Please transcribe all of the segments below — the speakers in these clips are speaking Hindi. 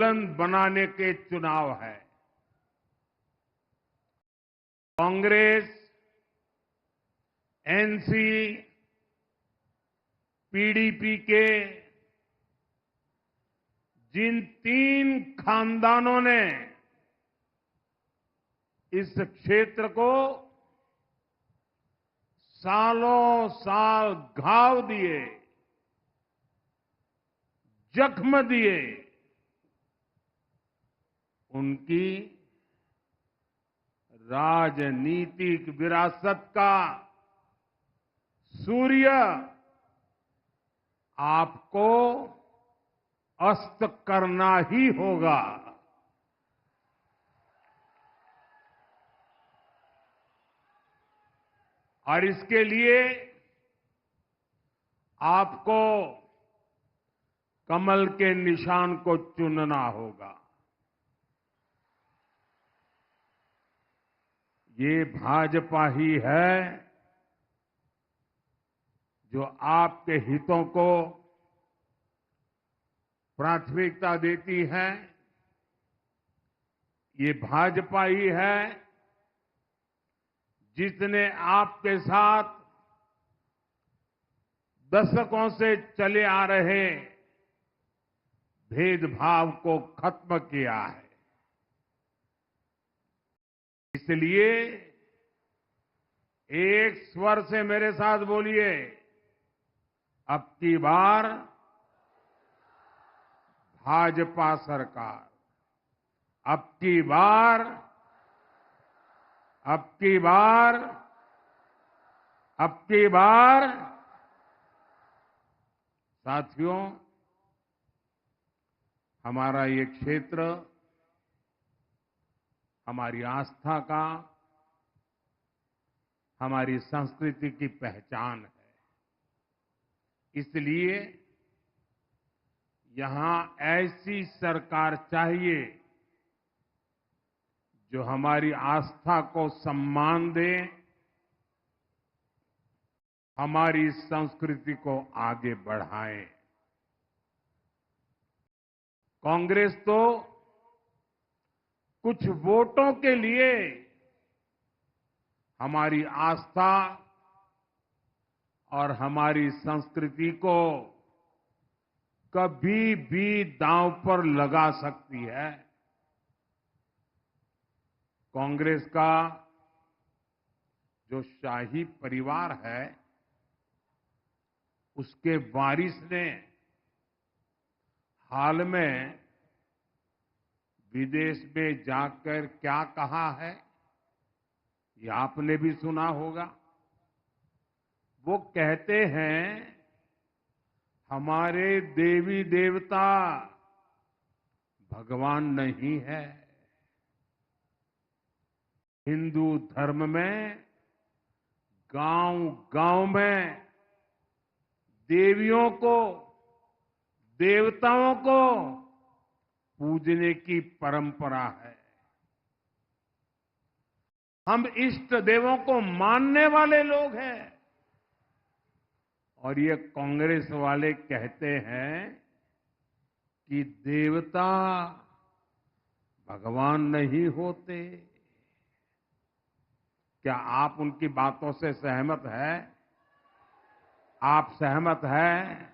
बुलंद बनाने के चुनाव है। कांग्रेस, एनसी, पीडीपी के जिन 3 खानदानों ने इस क्षेत्र को सालों साल घाव दिए, जख्म दिए, उनकी राजनीतिक विरासत का सूर्य आपको अस्त करना ही होगा। और इसके लिए आपको कमल के निशान को चुनना होगा। ये भाजपा ही है जो आपके हितों को प्राथमिकता देती है। ये भाजपा ही है जिसने आपके साथ दशकों से चले आ रहे भेदभाव को खत्म किया है। इसलिए एक स्वर से मेरे साथ बोलिए, अब की बार भाजपा सरकार, अब की बार, अब की बार, अब की बार। साथियों, हमारा ये क्षेत्र हमारी आस्था का, हमारी संस्कृति की पहचान है। इसलिए यहां ऐसी सरकार चाहिए जो हमारी आस्था को सम्मान दे, हमारी संस्कृति को आगे बढ़ाए। कांग्रेस तो कुछ वोटों के लिए हमारी आस्था और हमारी संस्कृति को कभी भी दांव पर लगा सकती है। कांग्रेस का जो शाही परिवार है, उसके वारिस ने हाल में विदेश में जाकर क्या कहा है, ये आपने भी सुना होगा। वो कहते हैं, हमारे देवी देवता भगवान नहीं है। हिंदू धर्म में गांव-गांव में देवियों को, देवताओं को पूजने की परंपरा है। हम इष्ट देवों को मानने वाले लोग हैं। और ये कांग्रेस वाले कहते हैं कि देवता भगवान नहीं होते। क्या आप उनकी बातों से सहमत हैं? आप सहमत हैं?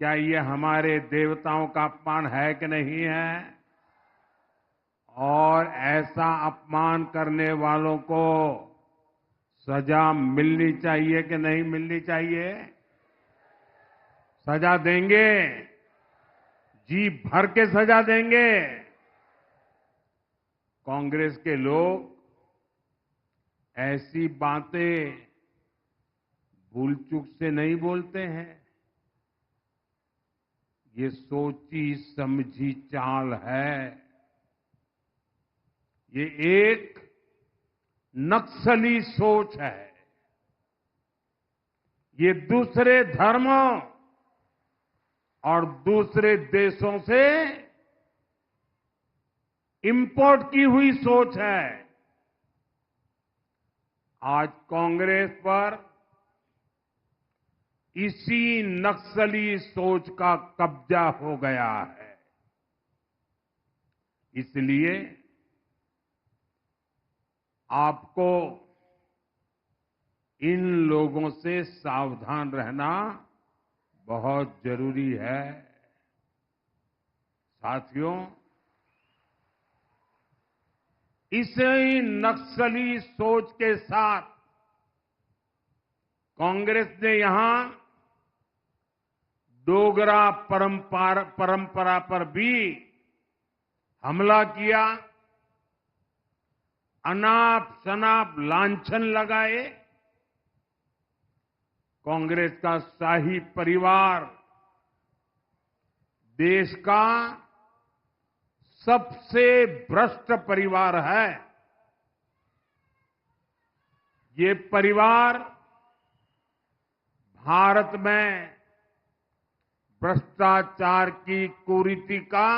क्या ये हमारे देवताओं का अपमान है कि नहीं है? और ऐसा अपमान करने वालों को सजा मिलनी चाहिए कि नहीं मिलनी चाहिए? सजा देंगे, जी भर के सजा देंगे। कांग्रेस के लोग ऐसी बातें भूल चूक से नहीं बोलते हैं। ये सोची समझी चाल है। ये एक नक्सली सोच है। ये दूसरे धर्मों और दूसरे देशों से इंपोर्ट की हुई सोच है। आज कांग्रेस पर इसी नक्सली सोच का कब्जा हो गया है। इसलिए आपको इन लोगों से सावधान रहना बहुत जरूरी है। साथियों, इसी नक्सली सोच के साथ कांग्रेस ने यहां डोगरा परंपरा पर भी हमला किया, अनाप शनाप लांछन लगाए। कांग्रेस का शाही परिवार देश का सबसे भ्रष्ट परिवार है। ये परिवार भारत में भ्रष्टाचार की कुरीति का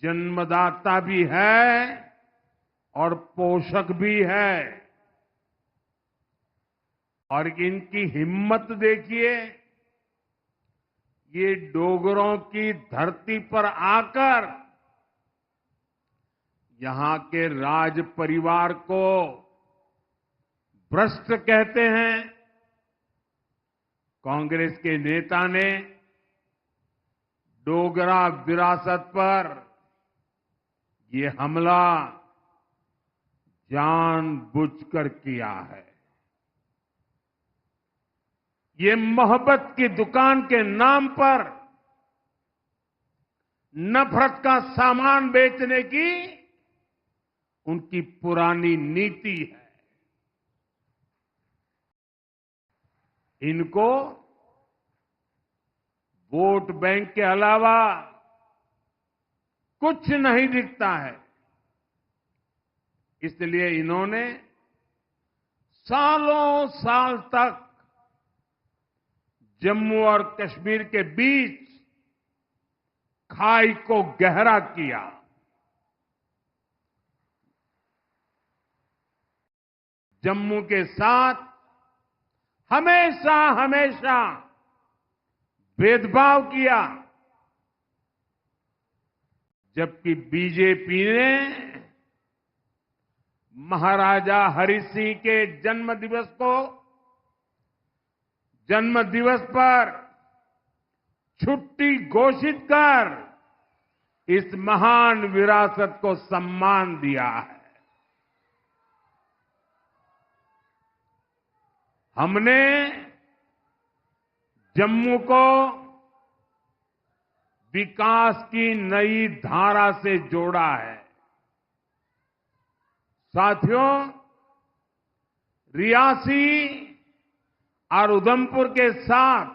जन्मदाता भी है और पोषक भी है। और इनकी हिम्मत देखिए, ये डोगरों की धरती पर आकर यहां के राज परिवार को भ्रष्ट कहते हैं। कांग्रेस के नेता ने डोगरा विरासत पर ये हमला जानबूझकर किया है। ये मोहब्बत की दुकान के नाम पर नफरत का सामान बेचने की उनकी पुरानी नीति है। इनको वोट बैंक के अलावा कुछ नहीं दिखता है। इसलिए इन्होंने सालों साल तक जम्मू और कश्मीर के बीच खाई को गहरा किया। जम्मू के साथ हमेशा हमेशा भेदभाव किया, जबकि बीजेपी ने महाराजा हरि सिंह के जन्म दिवस पर छुट्टी घोषित कर इस महान विरासत को सम्मान दिया है। हमने जम्मू को विकास की नई धारा से जोड़ा है। साथियों, रियासी और उधमपुर के साथ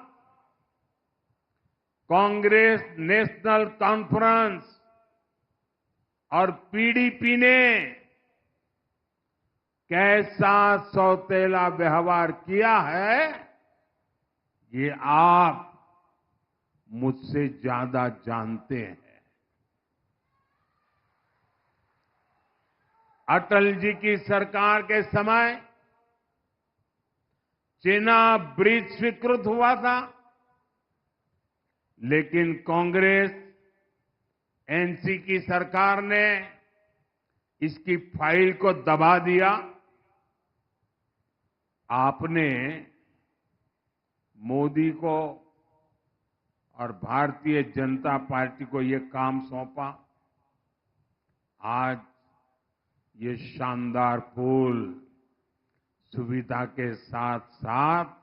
कांग्रेस नेशनल कॉन्फ्रेंस और पीडीपी ने कैसा सौतेला व्यवहार किया है, ये आप मुझसे ज्यादा जानते हैं। अटल जी की सरकार के समय चेनाब ब्रिज स्वीकृत हुआ था, लेकिन कांग्रेस एनसी की सरकार ने इसकी फाइल को दबा दिया। आपने मोदी को और भारतीय जनता पार्टी को ये काम सौंपा। आज ये शानदार पुल सुविधा के साथ साथ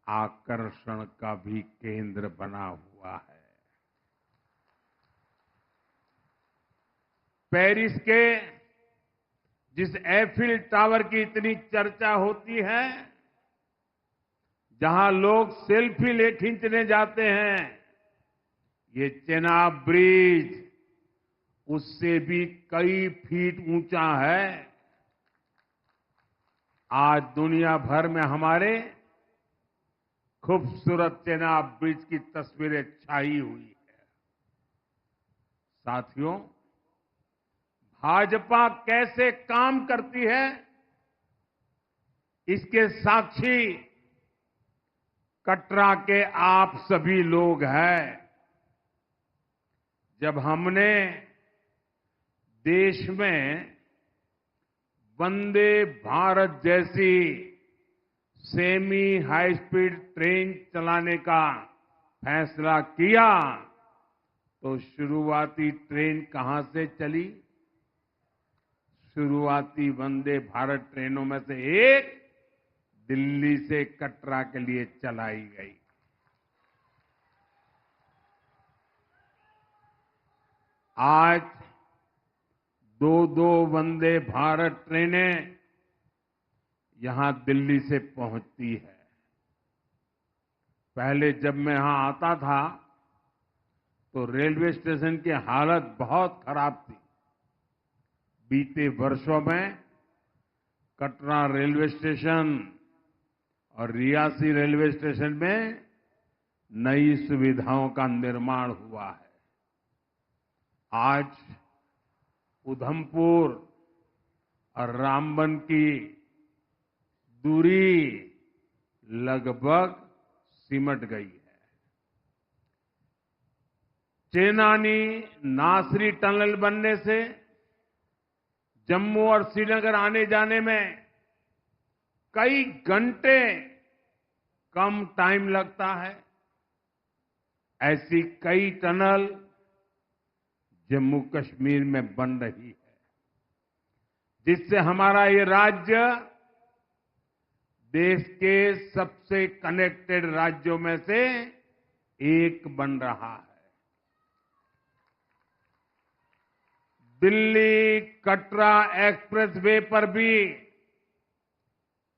आकर्षण का भी केंद्र बना हुआ है। पेरिस के जिस एफिल टावर की इतनी चर्चा होती है, जहां लोग सेल्फी खींचने जाते हैं, ये चेनाब ब्रिज उससे भी कई फीट ऊंचा है। आज दुनिया भर में हमारे खूबसूरत चेनाब ब्रिज की तस्वीरें छाई हुई है। साथियों, भाजपा कैसे काम करती है, इसके साक्षी कटरा के आप सभी लोग हैं। जब हमने देश में वंदे भारत जैसी सेमी हाई स्पीड ट्रेन चलाने का फैसला किया तो शुरुआती ट्रेन कहां से चली? शुरुआती वंदे भारत ट्रेनों में से एक दिल्ली से कटरा के लिए चलाई गई। आज दो वंदे भारत ट्रेनें यहां दिल्ली से पहुंचती है। पहले जब मैं यहां आता था तो रेलवे स्टेशन की हालत बहुत खराब थी। बीते वर्षों में कटरा रेलवे स्टेशन और रियासी रेलवे स्टेशन में नई सुविधाओं का निर्माण हुआ है। आज उधमपुर और रामबन की दूरी लगभग सिमट गई है। चेनानी नासरी टनल बनने से जम्मू और श्रीनगर आने जाने में कई घंटे कम टाइम लगता है। ऐसी कई टनल जम्मू कश्मीर में बन रही है, जिससे हमारा ये राज्य देश के सबसे कनेक्टेड राज्यों में से एक बन रहा है। दिल्ली कटरा एक्सप्रेस वे पर भी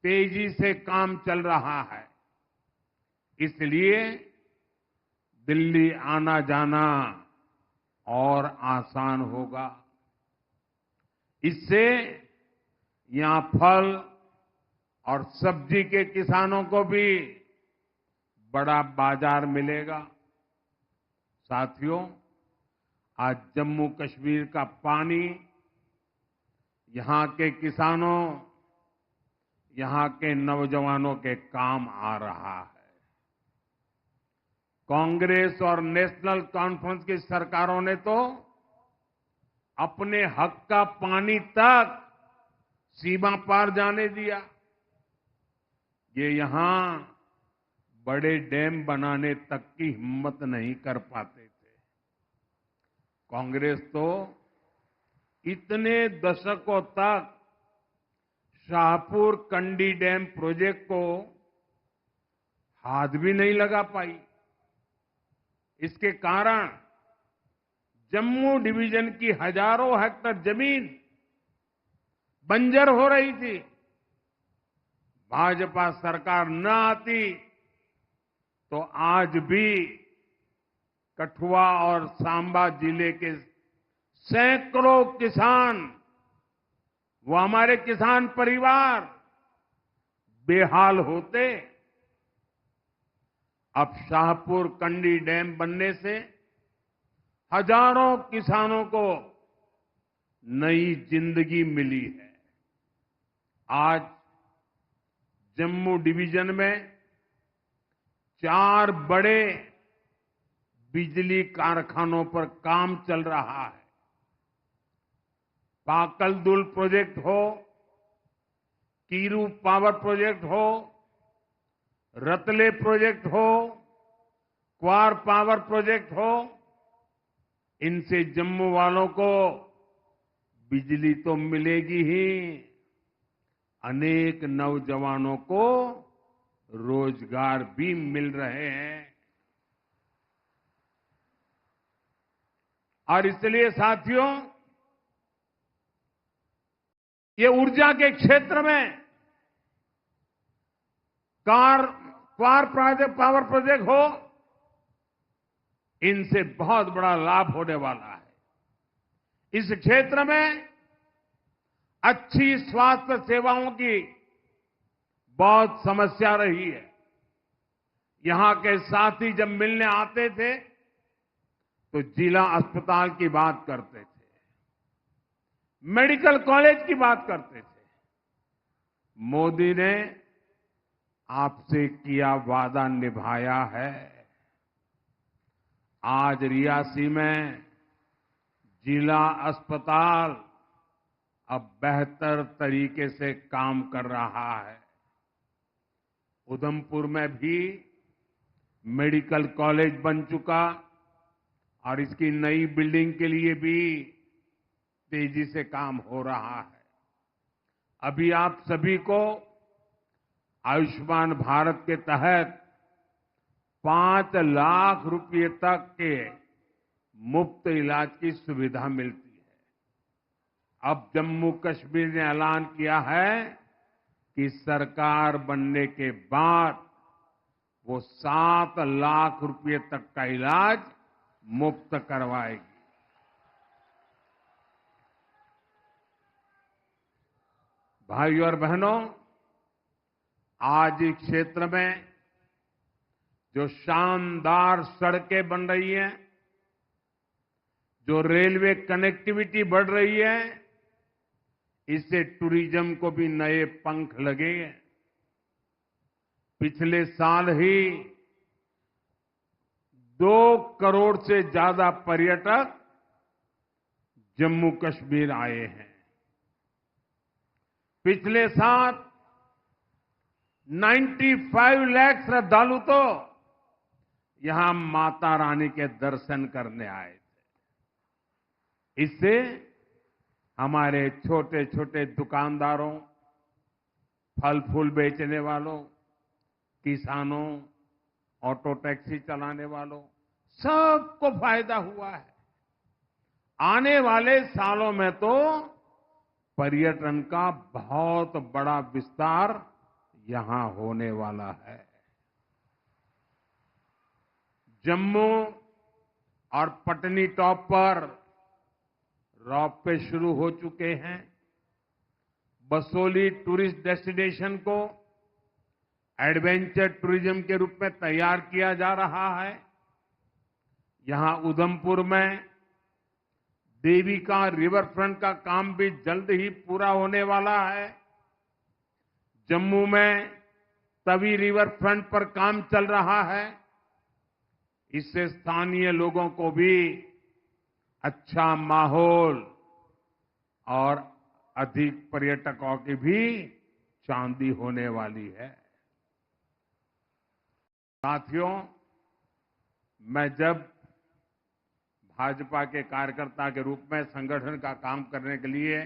तेजी से काम चल रहा है। इसलिए दिल्ली आना जाना और आसान होगा। इससे यहां फल और सब्जी के किसानों को भी बड़ा बाजार मिलेगा। साथियों, आज जम्मू कश्मीर का पानी यहां के किसानों, यहां के नौजवानों के काम आ रहा है। कांग्रेस और नेशनल कॉन्फ्रेंस की सरकारों ने तो अपने हक का पानी तक सीमा पार जाने दिया। ये यहां बड़े डैम बनाने तक की हिम्मत नहीं कर पाते थे। कांग्रेस तो इतने दशकों तक शाहपुर कंडी डैम प्रोजेक्ट को हाथ भी नहीं लगा पाई। इसके कारण जम्मू डिवीजन की हजारों हेक्टेयर जमीन बंजर हो रही थी। भाजपा सरकार न आती तो आज भी कठुआ और सांबा जिले के सैकड़ों किसान, वो हमारे किसान परिवार बेहाल होते। अब शाहपुर कंडी डैम बनने से हजारों किसानों को नई जिंदगी मिली है। आज जम्मू डिवीजन में 4 बड़े बिजली कारखानों पर काम चल रहा है। पाकलदुल प्रोजेक्ट हो, कीरू पावर प्रोजेक्ट हो, रतले प्रोजेक्ट हो, क्वार पावर प्रोजेक्ट हो, इनसे जम्मू वालों को बिजली तो मिलेगी ही, अनेक नौजवानों को रोजगार भी मिल रहे हैं। और इसलिए साथियों, ये ऊर्जा के क्षेत्र में क्वार पावर प्रोजेक्ट हो, इनसे बहुत बड़ा लाभ होने वाला है। इस क्षेत्र में अच्छी स्वास्थ्य सेवाओं की बहुत समस्या रही है। यहां के साथी जब मिलने आते थे तो जिला अस्पताल की बात करते थे, मेडिकल कॉलेज की बात करते थे। मोदी ने आपसे किया वादा निभाया है। आज रियासी में जिला अस्पताल अब बेहतर तरीके से काम कर रहा है। उधमपुर में भी मेडिकल कॉलेज बन चुका और इसकी नई बिल्डिंग के लिए भी तेजी से काम हो रहा है। अभी आप सभी को आयुष्मान भारत के तहत 5 लाख रुपए तक के मुफ्त इलाज की सुविधा मिलती है। अब जम्मू कश्मीर ने ऐलान किया है कि सरकार बनने के बाद वो 7 लाख रुपए तक का इलाज मुफ्त करवाएगी। भाइयों और बहनों, आज इस क्षेत्र में जो शानदार सड़कें बन रही हैं, जो रेलवे कनेक्टिविटी बढ़ रही है, इससे टूरिज्म को भी नए पंख लगेंगे। पिछले साल ही 2 करोड़ से ज्यादा पर्यटक जम्मू कश्मीर आए हैं। पिछले साल 95 लाख श्रद्धालु तो यहां माता रानी के दर्शन करने आए थे। इससे हमारे छोटे छोटे दुकानदारों, फल फूल बेचने वालों, किसानों, ऑटो टैक्सी चलाने वालों, सबको फायदा हुआ है। आने वाले सालों में तो पर्यटन का बहुत बड़ा विस्तार यहां होने वाला है। जम्मू और पटनी टॉप पर रॉपवे शुरू हो चुके हैं। बसोली टूरिस्ट डेस्टिनेशन को एडवेंचर टूरिज्म के रूप में तैयार किया जा रहा है। यहां उधमपुर में देविका रिवर फ्रंट का काम भी जल्द ही पूरा होने वाला है। जम्मू में तवी रिवर फ्रंट पर काम चल रहा है। इससे स्थानीय लोगों को भी अच्छा माहौल और अधिक पर्यटकों की भी चांदी होने वाली है। साथियों, मैं जब भाजपा के कार्यकर्ता के रूप में संगठन का काम करने के लिए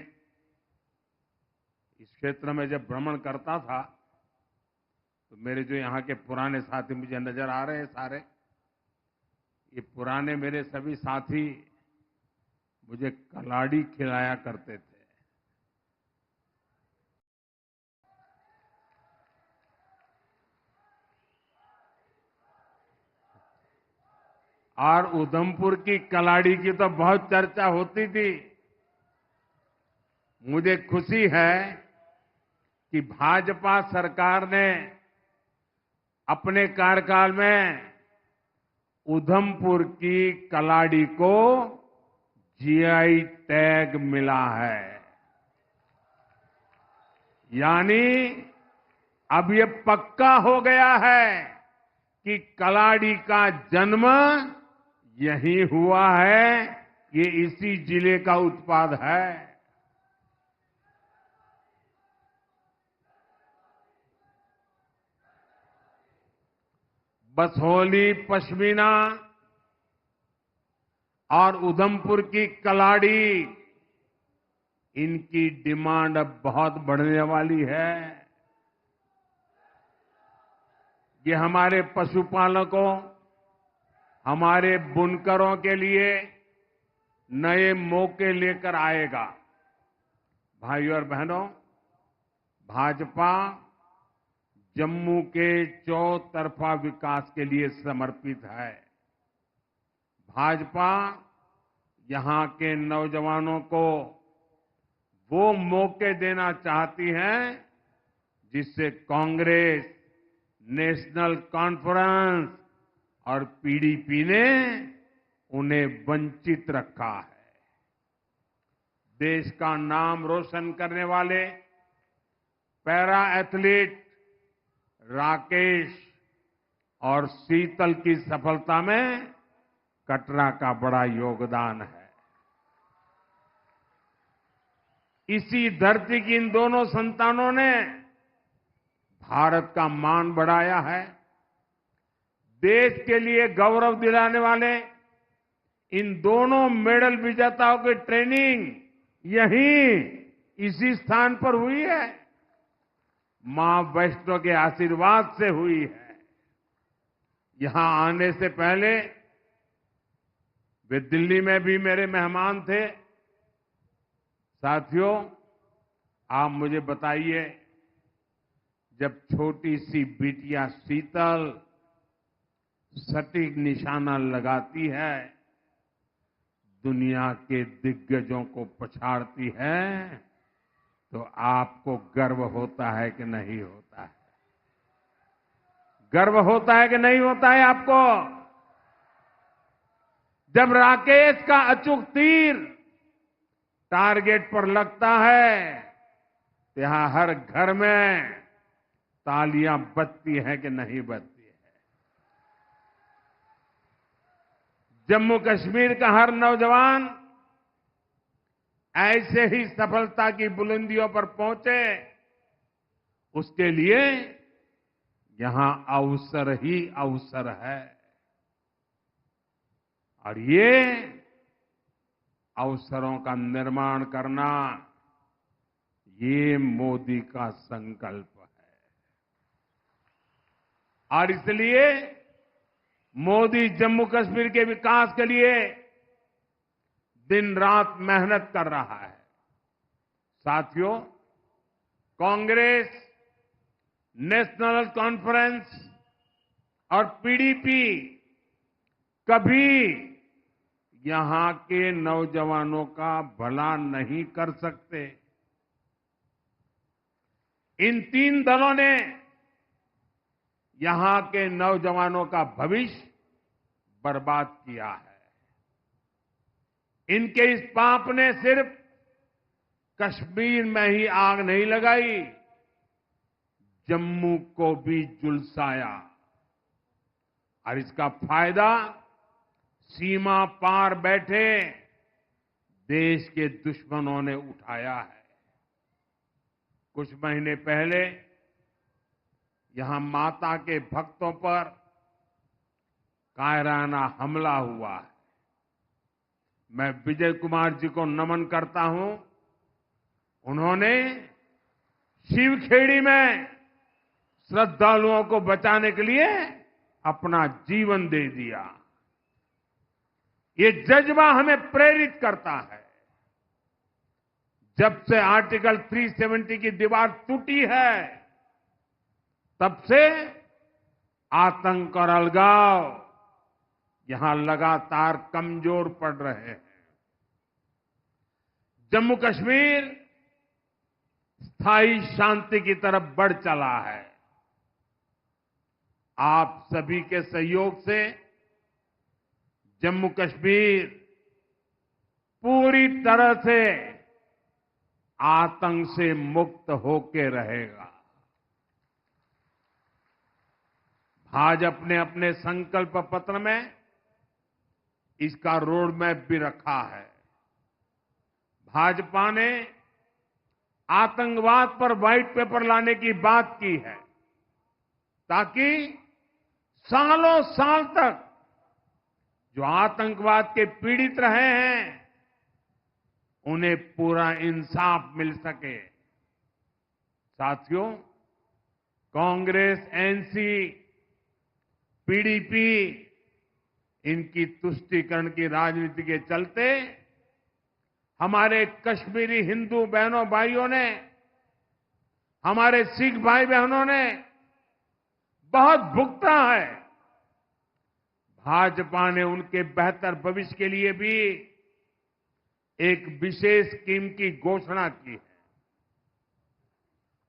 इस क्षेत्र में जब भ्रमण करता था, तो मेरे जो यहाँ के पुराने साथी मुझे नजर आ रहे हैं सारे, ये पुराने मेरे सभी साथी मुझे कलाड़ी खिलाया करते थे। और उधमपुर की कलाड़ी की तो बहुत चर्चा होती थी। मुझे खुशी है कि भाजपा सरकार ने अपने कार्यकाल में उधमपुर की कलाड़ी को जीआई टैग मिला है। यानी अब ये पक्का हो गया है कि कलाड़ी का जन्म यहीं हुआ है, ये इसी जिले का उत्पाद है। बसोली पश्मीना और उधमपुर की कलाड़ी, इनकी डिमांड अब बहुत बढ़ने वाली है। ये हमारे पशुपालकों, हमारे बुनकरों के लिए नए मौके लेकर आएगा। भाइयों और बहनों, भाजपा जम्मू के चौतरफा विकास के लिए समर्पित है। भाजपा यहां के नौजवानों को वो मौके देना चाहती है जिससे कांग्रेस, नेशनल कॉन्फ्रेंस और पीडीपी ने उन्हें वंचित रखा है। देश का नाम रोशन करने वाले पैरा एथलीट राकेश और शीतल की सफलता में कटरा का बड़ा योगदान है। इसी धरती की इन दोनों संतानों ने भारत का मान बढ़ाया है। देश के लिए गौरव दिलाने वाले इन दोनों मेडल विजेताओं की ट्रेनिंग यहीं इसी स्थान पर हुई है। मां वैष्णो के आशीर्वाद से हुई है। यहां आने से पहले वे दिल्ली में भी मेरे मेहमान थे। साथियों, आप मुझे बताइए, जब छोटी सी बिटिया शीतल सटीक निशाना लगाती है, दुनिया के दिग्गजों को पछाड़ती है, तो आपको गर्व होता है कि नहीं होता है? गर्व होता है कि नहीं होता है आपको? जब राकेश का अचूक तीर टारगेट पर लगता है, तो यहां हर घर में तालियां बजती हैं कि नहीं बजती है? जम्मू कश्मीर का हर नौजवान ऐसे ही सफलता की बुलंदियों पर पहुंचे, उसके लिए यहां अवसर ही अवसर है। और ये अवसरों का निर्माण करना, ये मोदी का संकल्प है। और इसलिए मोदी जम्मू कश्मीर के विकास के लिए दिन रात मेहनत कर रहा है। साथियों, कांग्रेस, नेशनल कॉन्फ्रेंस और पीडीपी कभी यहां के नौजवानों का भला नहीं कर सकते। इन तीन दलों ने यहां के नौजवानों का भविष्य बर्बाद किया है। इनके इस पाप ने सिर्फ कश्मीर में ही आग नहीं लगाई, जम्मू को भी झुलसाया। और इसका फायदा सीमा पार बैठे देश के दुश्मनों ने उठाया है। कुछ महीने पहले यहां माता के भक्तों पर कायराना हमला हुआ है। मैं विजय कुमार जी को नमन करता हूं। उन्होंने शिवखेड़ी में श्रद्धालुओं को बचाने के लिए अपना जीवन दे दिया। ये जज्बा हमें प्रेरित करता है। जब से आर्टिकल 370 की दीवार टूटी है, तब से आतंक और अलगाव यहां लगातार कमजोर पड़ रहे हैं। जम्मू कश्मीर स्थायी शांति की तरफ बढ़ चला है। आप सभी के सहयोग से जम्मू कश्मीर पूरी तरह से आतंक से मुक्त होकर रहेगा। भाजपा ने अपने संकल्प पत्र में इसका रोड मैप भी रखा है। भाजपा ने आतंकवाद पर व्हाइट पेपर लाने की बात की है, ताकि सालों साल तक जो आतंकवाद के पीड़ित रहे हैं, उन्हें पूरा इंसाफ मिल सके। साथियों, कांग्रेस, एनसी, पीडीपी, इनकी तुष्टीकरण की राजनीति के चलते हमारे कश्मीरी हिंदू बहनों भाइयों ने, हमारे सिख भाई बहनों ने बहुत भुगता है। भाजपा ने उनके बेहतर भविष्य के लिए भी एक विशेष स्कीम की घोषणा की है।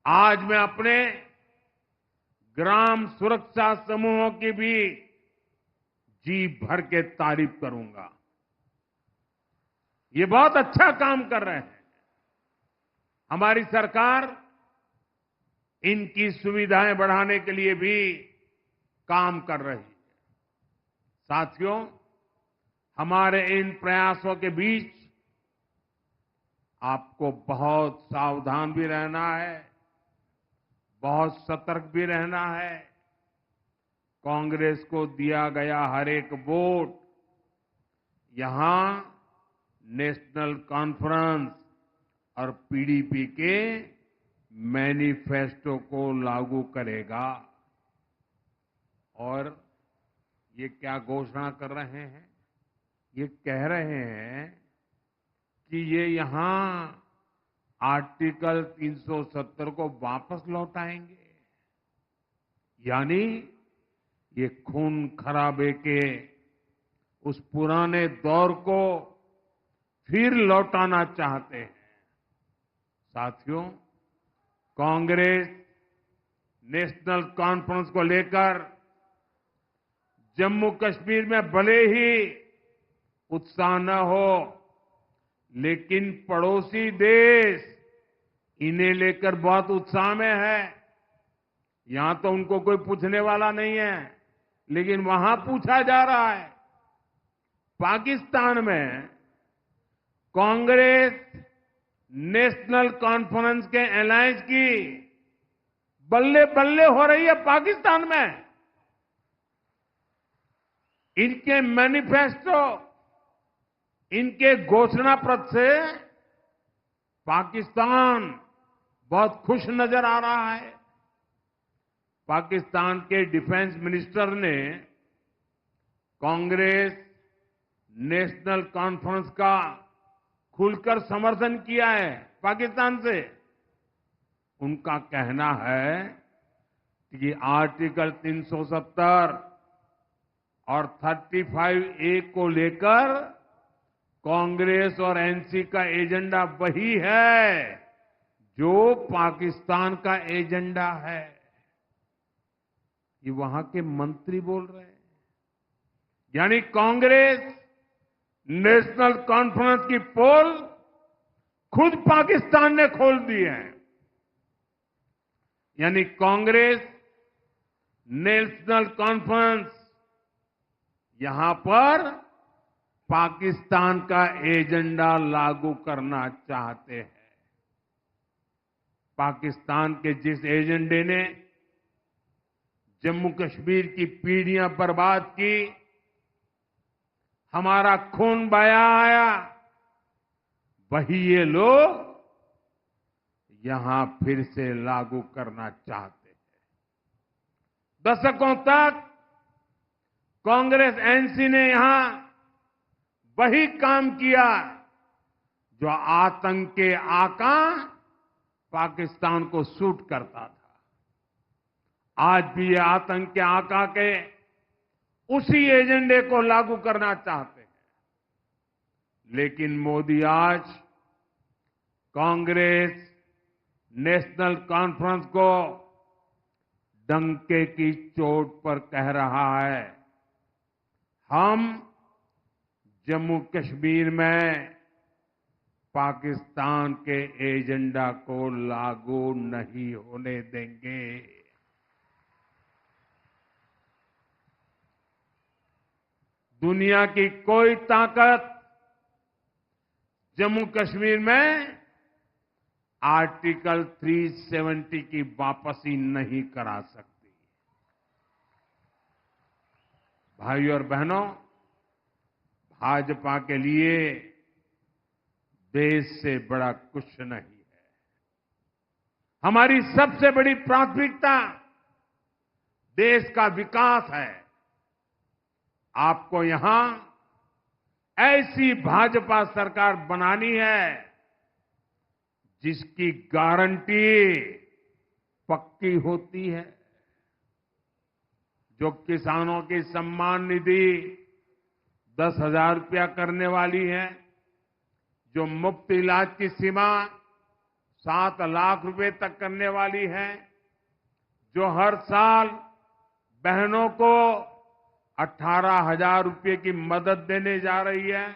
आज मैं अपने ग्राम सुरक्षा समूहों की भी जी भर के तारीफ करूंगा। ये बहुत अच्छा काम कर रहे हैं। हमारी सरकार इनकी सुविधाएं बढ़ाने के लिए भी काम कर रही है। साथियों, हमारे इन प्रयासों के बीच आपको बहुत सावधान भी रहना है, बहुत सतर्क भी रहना है। कांग्रेस को दिया गया हर एक वोट यहां नेशनल कॉन्फ्रेंस और पीडीपी के मैनिफेस्टो को लागू करेगा। और ये क्या घोषणा कर रहे हैं? ये कह रहे हैं कि ये यहां आर्टिकल 370 को वापस लौटाएंगे, यानी ये खून खराबे के उस पुराने दौर को फिर लौटाना चाहते हैं। साथियों, कांग्रेस नेशनल कॉन्फ्रेंस को लेकर जम्मू कश्मीर में भले ही उत्साह न हो, लेकिन पड़ोसी देश इन्हें लेकर बहुत उत्साह में है। यहां तो उनको कोई पूछने वाला नहीं है, लेकिन वहां पूछा जा रहा है। पाकिस्तान में कांग्रेस नेशनल कॉन्फ्रेंस के अलायंस की बल्ले बल्ले हो रही है। पाकिस्तान में इनके मैनिफेस्टो, इनके घोषणा पत्र से पाकिस्तान बहुत खुश नजर आ रहा है। पाकिस्तान के डिफेंस मिनिस्टर ने कांग्रेस नेशनल कॉन्फ्रेंस का खुलकर समर्थन किया है। पाकिस्तान से उनका कहना है कि आर्टिकल 370 और 35A को लेकर कांग्रेस और एनसी का एजेंडा वही है जो पाकिस्तान का एजेंडा है। ये वहां के मंत्री बोल रहे हैं। यानी कांग्रेस नेशनल कॉन्फ्रेंस की पोल खुद पाकिस्तान ने खोल दी है। यानी कांग्रेस नेशनल कॉन्फ्रेंस यहां पर पाकिस्तान का एजेंडा लागू करना चाहते हैं। पाकिस्तान के जिस एजेंडे ने जम्मू कश्मीर की पीढ़ियां बर्बाद की, हमारा खून बहाया, वही ये लोग यहां फिर से लागू करना चाहते हैं। दशकों तक कांग्रेस एनसी ने यहां वही काम किया जो आतंक के आका पाकिस्तान को सूट करता था। आज भी ये आतंक के आका के उसी एजेंडे को लागू करना चाहते हैं। लेकिन मोदी आज कांग्रेस नेशनल कॉन्फ्रेंस को डंके की चोट पर कह रहा है, हम जम्मू कश्मीर में पाकिस्तान के एजेंडा को लागू नहीं होने देंगे। दुनिया की कोई ताकत जम्मू कश्मीर में आर्टिकल 370 की वापसी नहीं करा सकती। भाइयों और बहनों, भाजपा के लिए देश से बड़ा कुछ नहीं है। हमारी सबसे बड़ी प्राथमिकता देश का विकास है। आपको यहां ऐसी भाजपा सरकार बनानी है जिसकी गारंटी पक्की होती है, जो किसानों की सम्मान निधि 10,000 रुपया करने वाली है, जो मुफ्त इलाज की सीमा 7 लाख रुपए तक करने वाली है, जो हर साल बहनों को 18,000 रुपये की मदद देने जा रही है।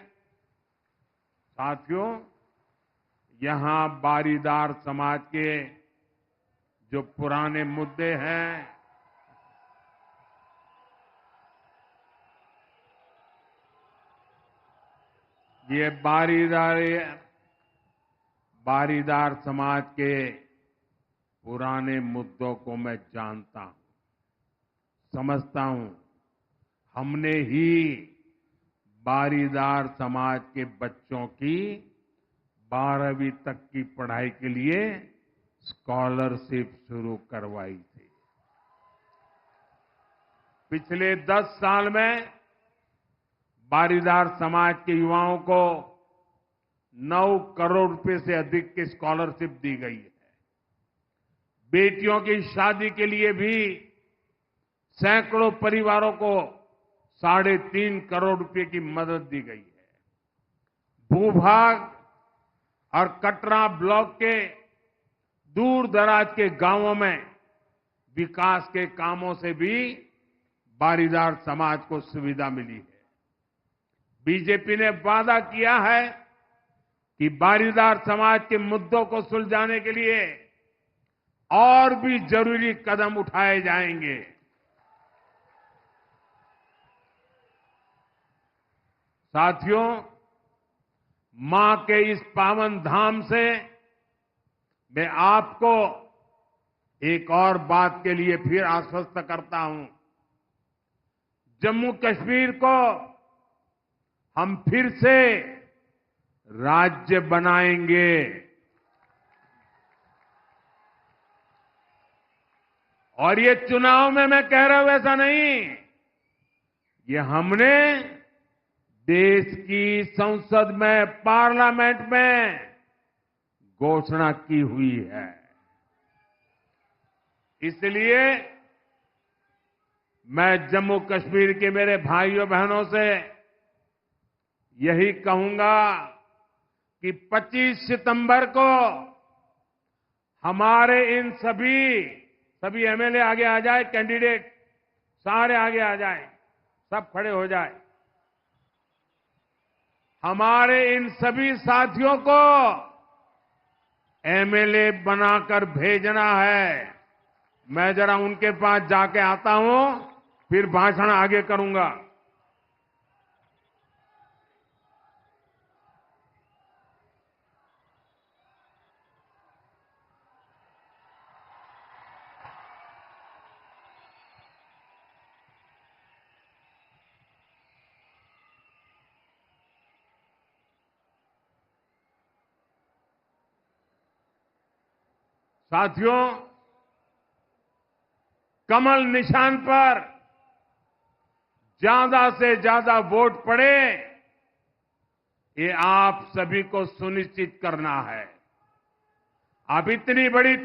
साथियों, यहां बारीदार समाज के जो पुराने मुद्दे हैं, ये बारीदार समाज के पुराने मुद्दों को मैं जानता हूं, समझता हूं। हमने ही बारीदार समाज के बच्चों की 12वीं तक की पढ़ाई के लिए स्कॉलरशिप शुरू करवाई थी। पिछले 10 साल में बारीदार समाज के युवाओं को 9 करोड़ रुपए से अधिक की स्कॉलरशिप दी गई है। बेटियों की शादी के लिए भी सैकड़ों परिवारों को 3.5 करोड़ रुपए की मदद दी गई है। भूभाग और कटरा ब्लॉक के दूर दराज के गांवों में विकास के कामों से भी बारीदार समाज को सुविधा मिली है। बीजेपी ने वादा किया है कि बारीदार समाज के मुद्दों को सुलझाने के लिए और भी जरूरी कदम उठाए जाएंगे। साथियों, मां के इस पावन धाम से मैं आपको एक और बात के लिए फिर आश्वस्त करता हूं। जम्मू कश्मीर को हम फिर से राज्य बनाएंगे। और ये चुनाव में मैं कह रहा हूं ऐसा नहीं, ये हमने देश की संसद में, पार्लियामेंट में घोषणा की हुई है। इसलिए मैं जम्मू कश्मीर के मेरे भाइयों बहनों से यही कहूंगा कि 25 सितंबर को हमारे इन सभी एमएलए आगे आ जाए, कैंडिडेट सारे आगे आ जाए, सब खड़े हो जाए। हमारे इन सभी साथियों को एमएलए बनाकर भेजना है। मैं जरा उनके पास जाके आता हूं, फिर भाषण आगे करूंगा। साथियों, कमल निशान पर ज्यादा से ज्यादा वोट पड़े, ये आप सभी को सुनिश्चित करना है। आप इतनी बड़ी